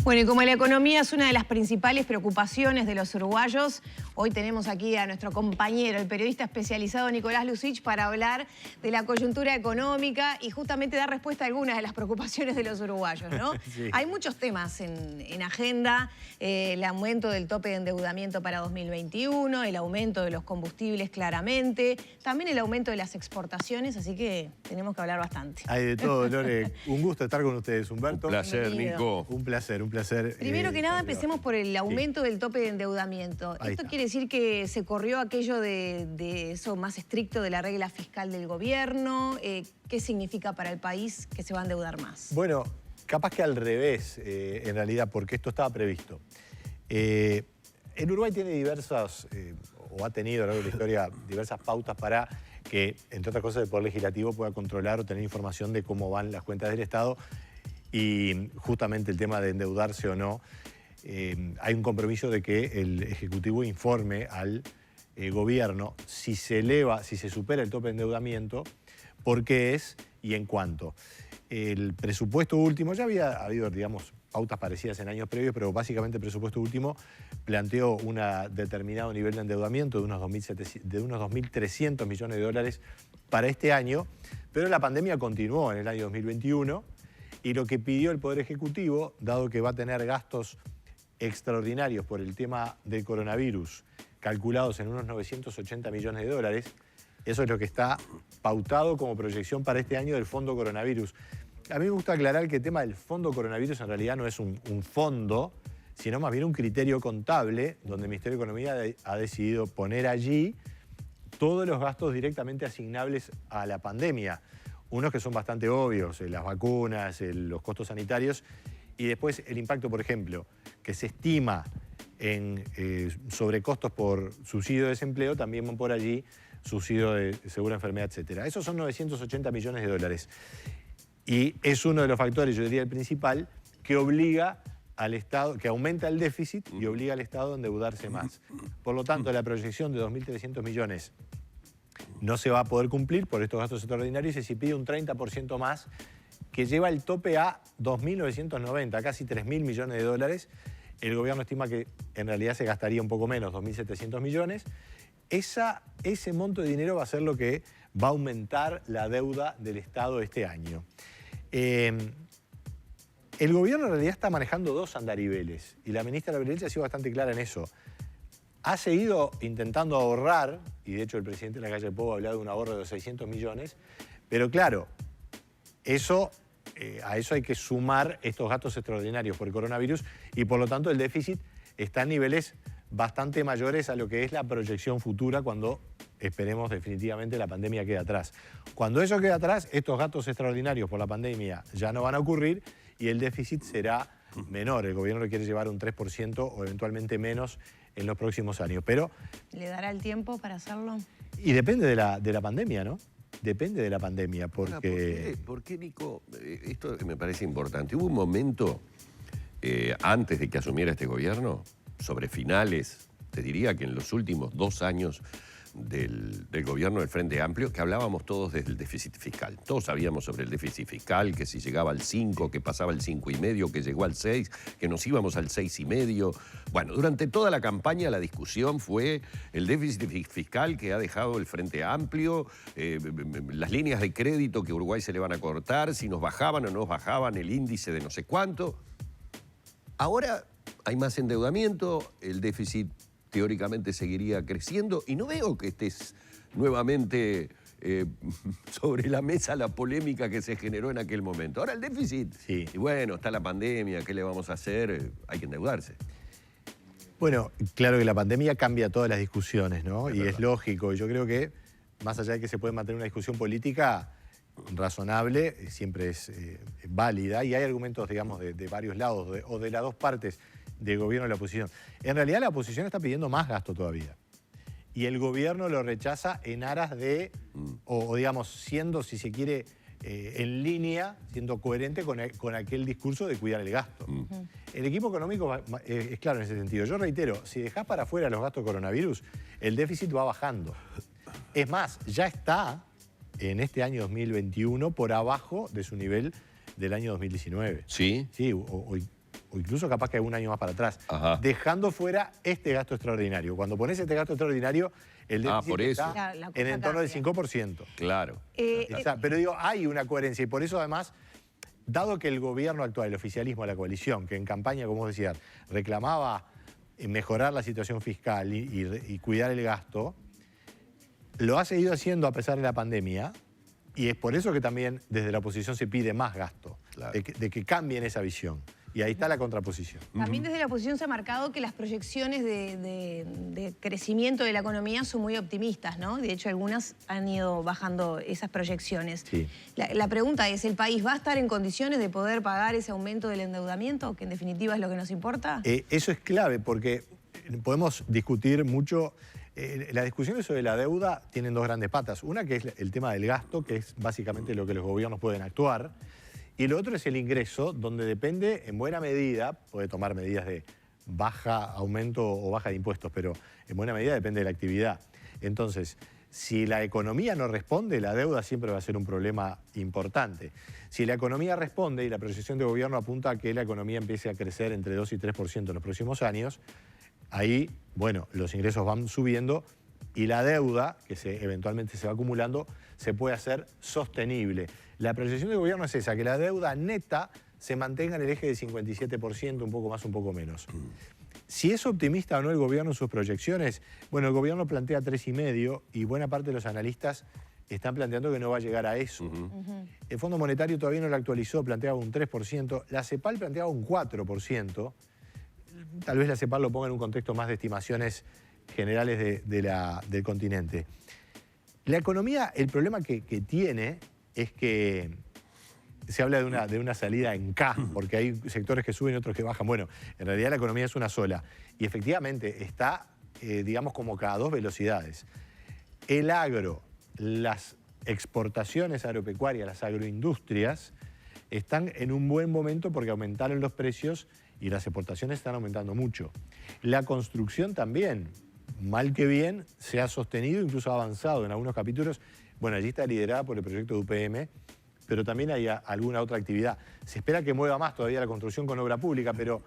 Bueno, y como la economía es una de las principales preocupaciones de los uruguayos, hoy tenemos aquí a nuestro compañero, el periodista especializado Nicolás Lucich, para hablar de la coyuntura económica y justamente dar respuesta a algunas de las preocupaciones de los uruguayos, ¿no? Sí. Hay muchos temas en agenda, el aumento del tope de endeudamiento para 2021, el aumento de los combustibles claramente, también el aumento de las exportaciones, así que tenemos que hablar bastante. Hay de todo, Lore. Un gusto estar con ustedes, Humberto. Un placer, Bienvenido. Nico. Un placer. Primero que nada, empecemos por el aumento del tope de endeudamiento. Ahí ¿Esto está. quiere decir que se corrió aquello de eso más estricto de la regla fiscal del gobierno? ¿Qué significa para el país que se va a endeudar más? Bueno, capaz que al revés, en realidad, porque esto estaba previsto. El Uruguay tiene diversas, o ha tenido a lo largo de la historia, diversas pautas para que, entre otras cosas, el Poder Legislativo pueda controlar o tener información de cómo van las cuentas del Estado. Y justamente el tema de endeudarse o no, hay un compromiso de que el Ejecutivo informe al gobierno si se eleva, si se supera el tope de endeudamiento, por qué es y en cuánto. El presupuesto último, ya había habido, digamos, pautas parecidas en años previos, pero básicamente el presupuesto último planteó un determinado nivel de endeudamiento de unos 2.300 millones de dólares para este año, pero la pandemia continuó en el año 2021. Y lo que pidió el Poder Ejecutivo, dado que va a tener gastos extraordinarios por el tema del coronavirus, calculados en unos 980 millones de dólares, eso es lo que está pautado como proyección para este año del Fondo Coronavirus. A mí me gusta aclarar que el tema del Fondo Coronavirus en realidad no es un fondo, sino más bien un criterio contable, donde el Ministerio de Economía ha decidido poner allí todos los gastos directamente asignables a la pandemia. Unos que son bastante obvios, las vacunas, los costos sanitarios, y después el impacto, por ejemplo, que se estima en sobrecostos por subsidio de desempleo, también van por allí subsidio de seguro de enfermedad, etc. Esos son 980 millones de dólares. Y es uno de los factores, yo diría el principal, que obliga al Estado, que aumenta el déficit y obliga al Estado a endeudarse más. Por lo tanto, la proyección de 2.300 millones no se va a poder cumplir por estos gastos extraordinarios y se pide un 30% más, que lleva el tope a 2.990, casi 3.000 millones de dólares. El gobierno estima que en realidad se gastaría un poco menos, 2.700 millones. Ese monto de dinero va a ser lo que va a aumentar la deuda del Estado este año. El gobierno en realidad está manejando dos andariveles y la ministra Gabriel ha sido bastante clara en eso. Ha seguido intentando ahorrar, y de hecho el presidente de la calle Pou ha hablado de un ahorro de 600 millones, pero claro, a eso hay que sumar estos gastos extraordinarios por el coronavirus y por lo tanto el déficit está en niveles bastante mayores a lo que es la proyección futura cuando esperemos definitivamente la pandemia quede atrás. Cuando eso quede atrás, estos gastos extraordinarios por la pandemia ya no van a ocurrir y el déficit será menor. El gobierno lo quiere llevar a un 3% o eventualmente menos en los próximos años. Pero ¿Le dará el tiempo para hacerlo? y depende de la pandemia, ¿no? Depende de la pandemia, porque... ¿Por qué, Nico? Esto me parece importante. Hubo un momento, antes de que asumiera este gobierno, sobre finales, te diría que en los últimos 2 años del gobierno del Frente Amplio, que hablábamos todos del déficit fiscal. Todos sabíamos sobre el déficit fiscal, que si llegaba al 5, que pasaba al 5,5, que llegó al 6, que nos íbamos al 6,5. Bueno, durante toda la campaña la discusión fue el déficit fiscal que ha dejado el Frente Amplio, las líneas de crédito que a Uruguay se le van a cortar, si nos bajaban o no nos bajaban el índice de no sé cuánto. Ahora hay más endeudamiento, el déficit teóricamente seguiría creciendo y no veo que estés nuevamente sobre la mesa la polémica que se generó en aquel momento. Ahora el déficit, Sí. Y bueno, está la pandemia, ¿qué le vamos a hacer? Hay que endeudarse. Bueno, claro que la pandemia cambia todas las discusiones, ¿no? Es Y verdad. es lógico. Yo creo que, más allá de que se puede mantener una discusión política razonable, siempre es válida. Y hay argumentos, digamos, de varios lados, o de las dos partes del gobierno y la oposición. En realidad la oposición está pidiendo más gasto todavía. Y el gobierno lo rechaza en aras de, o digamos, siendo, si se quiere, en línea, siendo coherente con aquel discurso de cuidar el gasto. El equipo económico es claro en ese sentido. Yo reitero, si dejás para afuera los gastos coronavirus, el déficit va bajando. Es más, ya está en este año 2021 por abajo de su nivel del año 2019. ¿Sí? Sí, o incluso capaz que un año más para atrás, Ajá. dejando fuera este gasto extraordinario. Cuando pones este gasto extraordinario, el déficit por eso. está La cosa en el torno del cambia. 5%. Claro. Pero digo, hay una coherencia y por eso además, dado que el gobierno actual, el oficialismo, la coalición, que en campaña, como vos decías, reclamaba mejorar la situación fiscal y cuidar el gasto, lo ha seguido haciendo a pesar de la pandemia y es por eso que también desde la oposición se pide más gasto, Claro. de que cambien esa visión. Y ahí está la contraposición. También desde la oposición se ha marcado que las proyecciones de crecimiento de la economía son muy optimistas, ¿no? De hecho, algunas han ido bajando esas proyecciones. Sí. La pregunta es, ¿el país va a estar en condiciones de poder pagar ese aumento del endeudamiento, que en definitiva es lo que nos importa? Eso es clave porque podemos discutir mucho. Las discusiones sobre la deuda tienen dos grandes patas. Una que es el tema del gasto, que es básicamente lo que los gobiernos pueden actuar. Y lo otro es el ingreso, donde depende en buena medida, puede tomar medidas de baja aumento o baja de impuestos, pero en buena medida depende de la actividad. Entonces, si la economía no responde, la deuda siempre va a ser un problema importante. Si la economía responde y la proyección de gobierno apunta a que la economía empiece a crecer entre 2 y 3% en los próximos años, ahí, bueno, los ingresos van subiendo y la deuda, que eventualmente se va acumulando, se puede hacer sostenible. La proyección del gobierno es esa, que la deuda neta se mantenga en el eje de 57%, un poco más, un poco menos. Si es optimista o no el gobierno en sus proyecciones, bueno, el gobierno plantea 3,5 y buena parte de los analistas están planteando que no va a llegar a eso. El Fondo Monetario todavía no lo actualizó, planteaba un 3%, la CEPAL planteaba un 4%, tal vez la CEPAL lo ponga en un contexto más de estimaciones generales del continente. La economía, el problema que tiene es que se habla de una salida en K, porque hay sectores que suben y otros que bajan. Bueno, en realidad la economía es una sola. Y efectivamente está, digamos, como cada dos velocidades. El agro, las exportaciones agropecuarias, las agroindustrias, están en un buen momento porque aumentaron los precios y las exportaciones están aumentando mucho. La construcción también, mal que bien, se ha sostenido, incluso ha avanzado en algunos capítulos. Bueno, allí está liderada por el proyecto de UPM, pero también hay alguna otra actividad. Se espera que mueva más todavía la construcción con obra pública, pero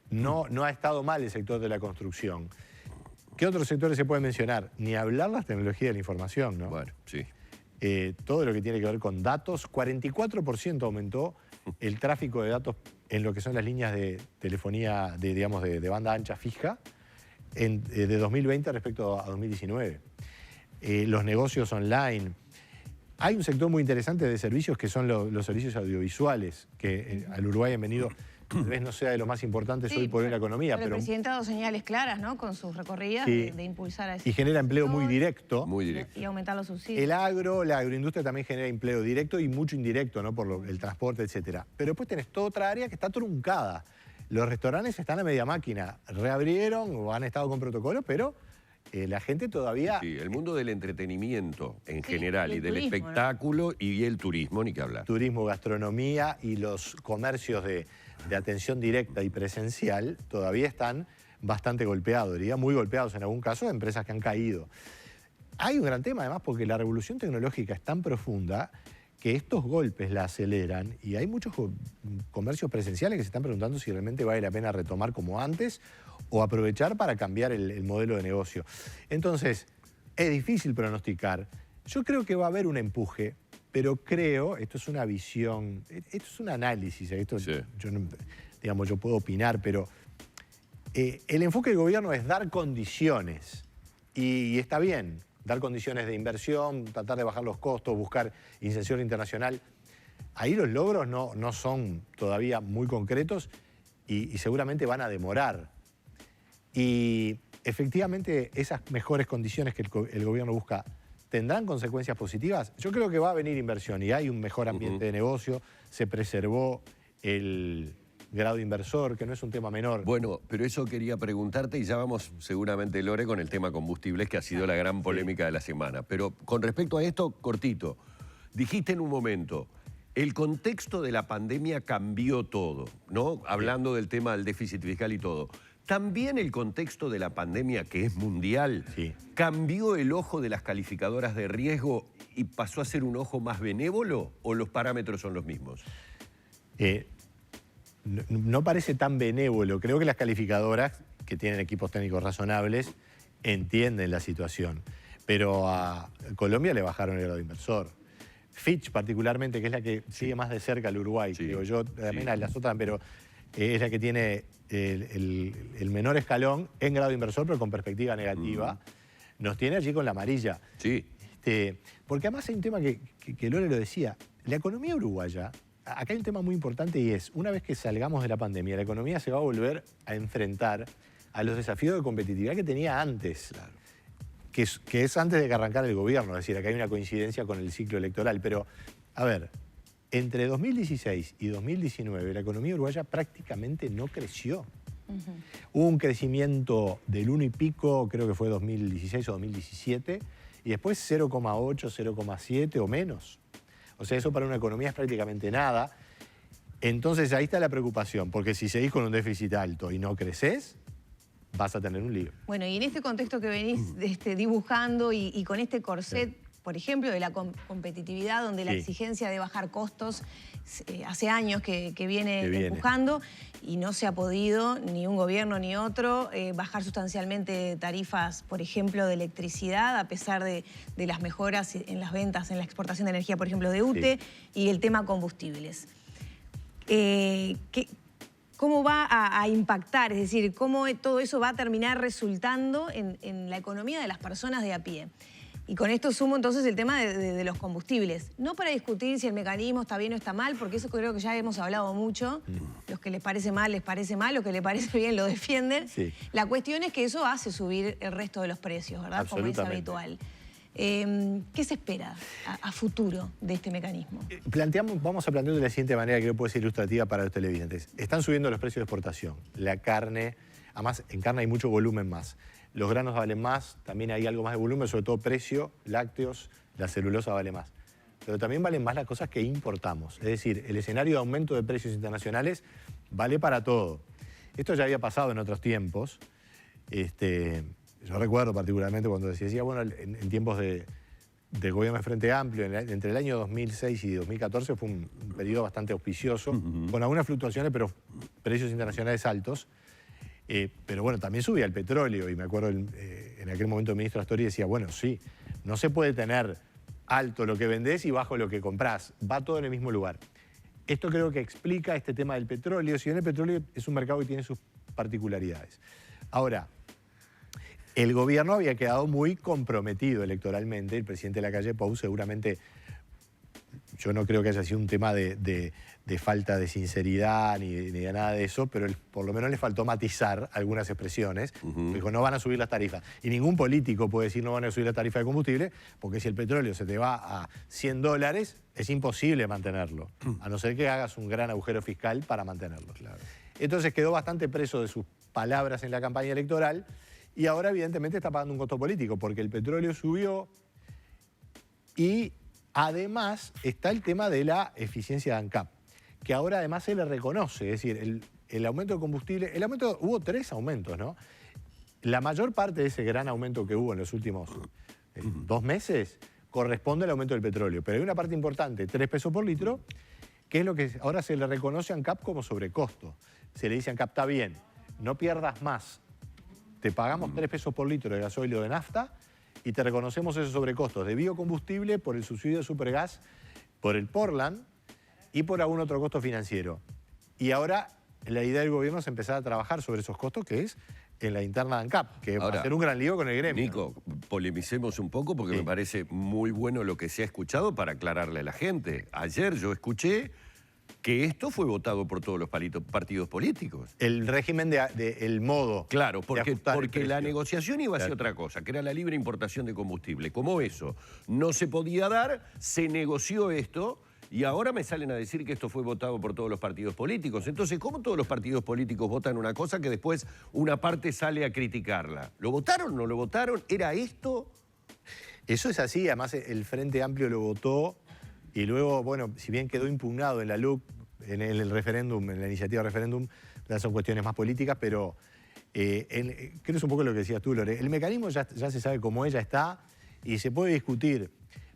no ha estado mal el sector de la construcción. ¿Qué otros sectores se pueden mencionar? Ni hablar las tecnologías de la información, ¿no? Bueno, sí. Todo lo que tiene que ver con datos, 44% aumentó el tráfico de datos en lo que son las líneas de telefonía, de banda ancha fija, de 2020 respecto a 2019. Los negocios online. Hay un sector muy interesante de servicios que son los servicios audiovisuales, que al Uruguay han venido, tal vez no sea de los más importantes hoy por hoy en la economía. Pero el presidente ha dado señales claras, ¿no? Con sus recorridas de impulsar a ese y genera empleo muy sector directo. Muy directo. y aumentar los subsidios. La agroindustria también genera empleo directo y mucho indirecto, ¿no? Por el transporte, etcétera. Pero después tenés toda otra área que está truncada. Los restaurantes están a media máquina. Reabrieron o han estado con protocolos, pero la gente todavía... Sí, el mundo del entretenimiento en general y y el del turismo, espectáculo y el turismo, ni que hablar. Turismo, gastronomía y los comercios de atención directa y presencial todavía están bastante golpeados, diría muy golpeados en algún caso, empresas que han caído. Hay un gran tema además porque la revolución tecnológica es tan profunda que estos golpes la aceleran y hay muchos comercios presenciales que se están preguntando si realmente vale la pena retomar como antes o aprovechar para cambiar el modelo de negocio. Entonces, es difícil pronosticar. Yo creo que va a haber un empuje, pero creo, esto es una visión, esto es un análisis, esto Sí. yo puedo opinar, pero el enfoque del gobierno es dar condiciones y está bien, dar condiciones de inversión, tratar de bajar los costos, buscar inserción internacional. Ahí los logros no son todavía muy concretos y seguramente van a demorar. Y efectivamente esas mejores condiciones que el gobierno busca tendrán consecuencias positivas. Yo creo que va a venir inversión y hay un mejor ambiente de negocio, se preservó el grado inversor, que no es un tema menor. Bueno, pero eso quería preguntarte y ya vamos seguramente, Lore, con el tema combustibles, que ha sido la gran polémica de la semana. Pero con respecto a esto, cortito, dijiste en un momento, el contexto de la pandemia cambió todo, ¿no? Hablando del tema del déficit fiscal y todo. También el contexto de la pandemia, que es mundial, ¿cambió el ojo de las calificadoras de riesgo y pasó a ser un ojo más benévolo o los parámetros son los mismos? no parece tan benévolo. Creo que las calificadoras, que tienen equipos técnicos razonables, entienden la situación. Pero a Colombia le bajaron el grado inversor. Fitch particularmente, que es la que sigue más de cerca al Uruguay, Sí. digo yo, también Sí. a las otras, pero es la que tiene el menor escalón en grado inversor, pero con perspectiva negativa. Nos tiene allí con la amarilla. Sí. Porque además hay un tema que Lore lo decía, la economía uruguaya, acá hay un tema muy importante y es, una vez que salgamos de la pandemia, la economía se va a volver a enfrentar a los desafíos de competitividad que tenía antes. Claro. Que es antes de que arrancara el gobierno, es decir, acá hay una coincidencia con el ciclo electoral. Pero, a ver, entre 2016 y 2019 la economía uruguaya prácticamente no creció. Hubo un crecimiento del 1 y pico, creo que fue 2016 o 2017, y después 0,8, 0,7 o menos. O sea, eso para una economía es prácticamente nada. Entonces ahí está la preocupación, porque si seguís con un déficit alto y no creces, vas a tener un lío. Bueno, y en este contexto que venís dibujando y con este corset, por ejemplo, de la competitividad, donde la Sí. exigencia de bajar costos hace años que viene empujando y no se ha podido, ni un gobierno ni otro, bajar sustancialmente tarifas, por ejemplo, de electricidad, a pesar de las mejoras en las ventas, en la exportación de energía, por ejemplo, de UTE, y el tema combustibles. ¿Cómo va a impactar? Es decir, ¿cómo todo eso va a terminar resultando en la economía de las personas de a pie? Y con esto sumo entonces el tema de los combustibles. No para discutir si el mecanismo está bien o está mal, porque eso creo que ya hemos hablado mucho. Los que les parece mal, los que les parece bien lo defienden. Sí. La cuestión es que eso hace subir el resto de los precios, ¿verdad? Como es habitual. ¿Qué se espera a futuro de este mecanismo? Vamos a plantear de la siguiente manera, que creo que puede ser ilustrativa para los televidentes. Están subiendo los precios de exportación. La carne, además en carne hay mucho volumen más. Los granos valen más, también hay algo más de volumen, sobre todo precio, lácteos, la celulosa vale más. Pero también valen más las cosas que importamos. Es decir, el escenario de aumento de precios internacionales vale para todo. Esto ya había pasado en otros tiempos. Yo recuerdo particularmente cuando se decía, bueno, en tiempos de gobierno de Frente Amplio, entre el año 2006 y 2014 fue un periodo bastante auspicioso, con algunas fluctuaciones, pero precios internacionales altos. Pero bueno, también subía el petróleo y me acuerdo en aquel momento el ministro Astori decía, bueno, sí, no se puede tener alto lo que vendés y bajo lo que comprás, va todo en el mismo lugar. Esto creo que explica este tema del petróleo. Si bien el petróleo es un mercado que tiene sus particularidades. Ahora, el gobierno había quedado muy comprometido electoralmente, el presidente Lacalle Pou seguramente, yo no creo que haya sido un tema de falta de sinceridad ni de nada de eso, pero por lo menos le faltó matizar algunas expresiones. Dijo, no van a subir las tarifas. Y ningún político puede decir no van a subir la tarifa de combustible, porque si el petróleo se te va a $100, es imposible mantenerlo, a no ser que hagas un gran agujero fiscal para mantenerlo. Claro. Entonces quedó bastante preso de sus palabras en la campaña electoral y ahora evidentemente está pagando un costo político, porque el petróleo subió y además está el tema de la eficiencia de ANCAP, que ahora además se le reconoce, es decir, el aumento de combustible, hubo 3 aumentos, ¿no? La mayor parte de ese gran aumento que hubo en los últimos 2 meses corresponde al aumento del petróleo, pero hay una parte importante, 3 pesos por litro, que es lo que ahora se le reconoce a ANCAP como sobrecosto. Se le dice a ANCAP, está bien, no pierdas más, te pagamos 3 pesos por litro de gasoil o de nafta, y te reconocemos esos sobrecostos de biocombustible por el subsidio de Supergas, por el Portland y por algún otro costo financiero. Y ahora la idea del gobierno es empezar a trabajar sobre esos costos, que es en la interna de ANCAP, que va a ser un gran lío con el gremio. Nico, polemicemos un poco porque me parece muy bueno lo que se ha escuchado para aclararle a la gente. Ayer yo escuché que esto fue votado por todos los partidos políticos. El régimen el modo. Claro, porque la precio. negociación iba hacia otra cosa, que era la libre importación de combustible. Como eso no se podía dar, se negoció esto y ahora me salen a decir que esto fue votado por todos los partidos políticos. Entonces, ¿cómo todos los partidos políticos votan una cosa que después una parte sale a criticarla? ¿Lo votaron? ¿No lo votaron? ¿Era esto? Eso es así, además el Frente Amplio lo votó. Y luego, bueno, si bien quedó impugnado en la LUC, en el referéndum, en la iniciativa de referéndum, ya son cuestiones más políticas, pero creo que es un poco lo que decías tú, Lore. El mecanismo ya se sabe cómo ella está y se puede discutir,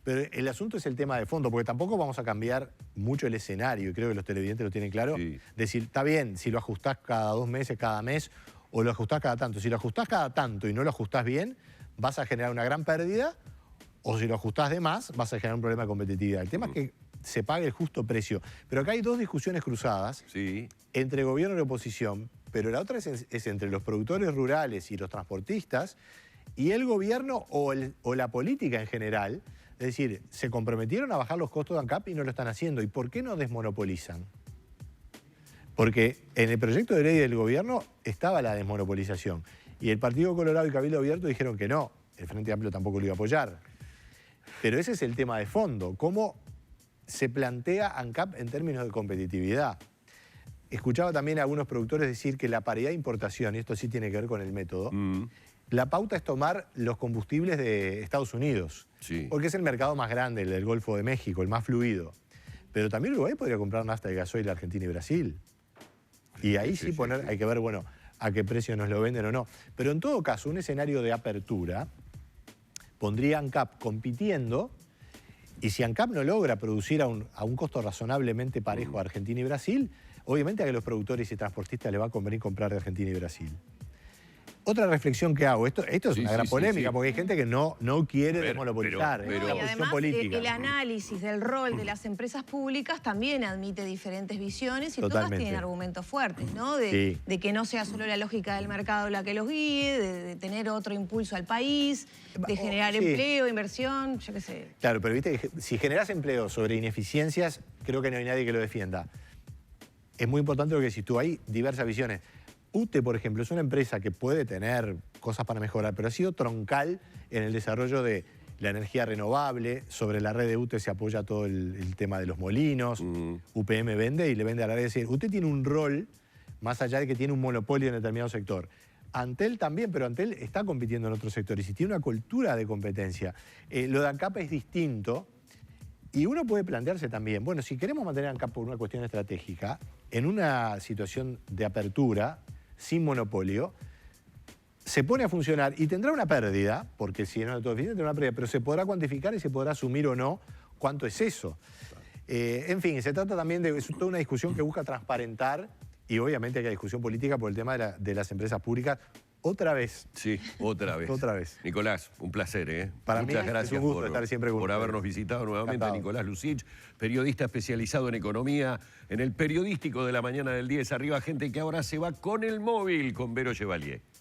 Pero el asunto es el tema de fondo, porque tampoco vamos a cambiar mucho el escenario, y creo que los televidentes lo tienen claro. Sí. Decir, está bien, si lo ajustás cada 2 meses, cada mes, o lo ajustás cada tanto. Si lo ajustás cada tanto y no lo ajustás bien, vas a generar una gran pérdida, o si lo ajustás de más, vas a generar un problema de competitividad. El tema es que se pague el justo precio. Pero acá hay 2 discusiones cruzadas Sí. entre gobierno y oposición, pero la otra es entre los productores rurales y los transportistas, y el gobierno o la política en general. Es decir, se comprometieron a bajar los costos de ANCAP y no lo están haciendo. ¿Y por qué no desmonopolizan? Porque en el proyecto de ley del gobierno estaba la desmonopolización. Y el Partido Colorado y Cabildo Abierto dijeron que no. El Frente Amplio tampoco lo iba a apoyar. Pero ese es el tema de fondo. ¿Cómo se plantea ANCAP en términos de competitividad? Escuchaba también a algunos productores decir que la paridad de importación, y esto sí tiene que ver con el método, la pauta es tomar los combustibles de Estados Unidos, Sí. porque es el mercado más grande, el del Golfo de México, el más fluido. Pero también Uruguay podría comprar nafta de gasoil de Argentina y Brasil. Y ahí sí, hay que ver, bueno, a qué precio nos lo venden o no. Pero en todo caso, un escenario de apertura pondría a ANCAP compitiendo, y si ANCAP no logra producir a un costo razonablemente parejo a Argentina y Brasil, obviamente a que los productores y transportistas les va a convenir comprar de Argentina y Brasil. Otra reflexión que hago, esto es una gran polémica, porque hay gente que no quiere desmonopolizar, es pero- una Y posición además, política. el análisis del rol de las empresas públicas también admite diferentes visiones y todas Totalmente. tienen argumentos fuertes, ¿no? Sí. De que no sea solo la lógica del mercado la que los guíe, de tener otro impulso al país, de generar Sí. empleo, inversión, yo qué sé. Claro, pero viste, que si generas empleo sobre ineficiencias, creo que no hay nadie que lo defienda. Es muy importante lo que decís tú, hay diversas visiones. UTE, por ejemplo, es una empresa que puede tener cosas para mejorar, pero ha sido troncal en el desarrollo de la energía renovable. Sobre la red de UTE se apoya todo el tema de los molinos. UPM vende y le vende a la red. Es decir, UTE tiene un rol, más allá de que tiene un monopolio en determinado sector. Antel también, pero Antel está compitiendo en otros sectores y tiene una cultura de competencia. Lo de ANCAP es distinto. Y uno puede plantearse también, bueno, si queremos mantener ANCAP por una cuestión estratégica, en una situación de apertura, sin monopolio, se pone a funcionar y tendrá una pérdida, porque si no es todo eficiente, tendrá una pérdida, pero se podrá cuantificar y se podrá asumir o no cuánto es eso. En fin, se trata también de toda una discusión que busca transparentar, y obviamente hay discusión política por el tema de las empresas públicas. Otra vez. Sí, otra vez. Otra vez. Nicolás, un placer, ¿eh? Para mí Muchas es gracias un gusto estar siempre con por ustedes. habernos visitado nuevamente. Encantado. Nicolás Lucich, periodista especializado en economía, en el periodístico de la mañana del 10. Arriba, gente que ahora se va con el móvil con Vero Chevalier.